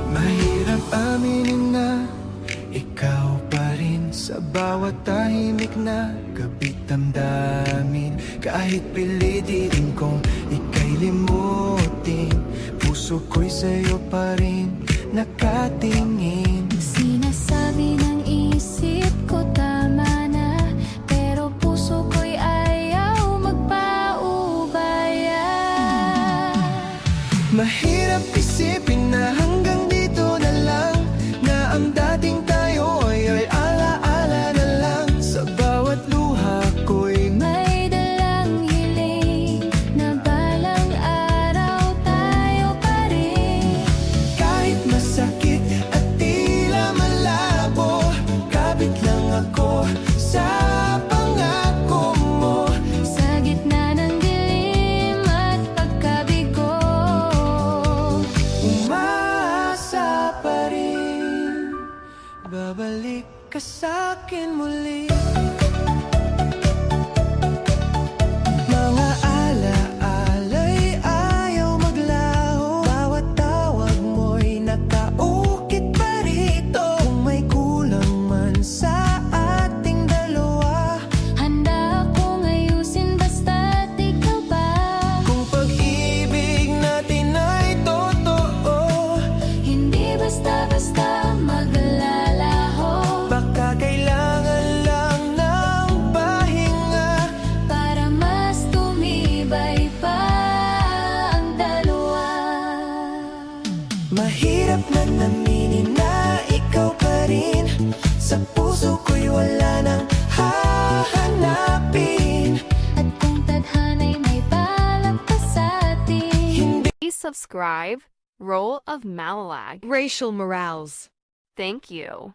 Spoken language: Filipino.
Mahirap aminin na ikaw pa rin sa bawat tahimik na gabit damdamin. Kahit pilitin kong ika'y limutin, puso ko'y sa'yo pa rin nakatingin. Sinasabi ng isip ko tama na, pero puso ko'y ayaw magpaubaya. Mahirap isipin na hanggang dito na lang, na ang dating tayo ay alaala na lang. Sa bawat luha ko'y May dalang hiling na balang araw tayo pa rin. kahit masakit at tila malabo, kapit lang ako sa pangako mo. Sa gitna ng dilim at pagkabigo, Umaasa pa rin, babalik ka sa'kin muli. Mga alaala'y ayaw maglaho, bawat tawag mo'y nakaukit pa rito. Kung may kulang man sa ating dalawa, handa akong ayusin basta't ikaw ba. kung pag-ibig natin ay totoo, Hindi basta-basta maglalaho, baka kailangan lang ng pahinga. para mas tumibay pa ang dalawa. Mahirap na naminin na ikaw pa rin, sa puso ko'y wala nang hahanapin. At kung tadhana'y may balak pa sa atin, Please subscribe, Role of Malalag. Racial Morales. Thank you.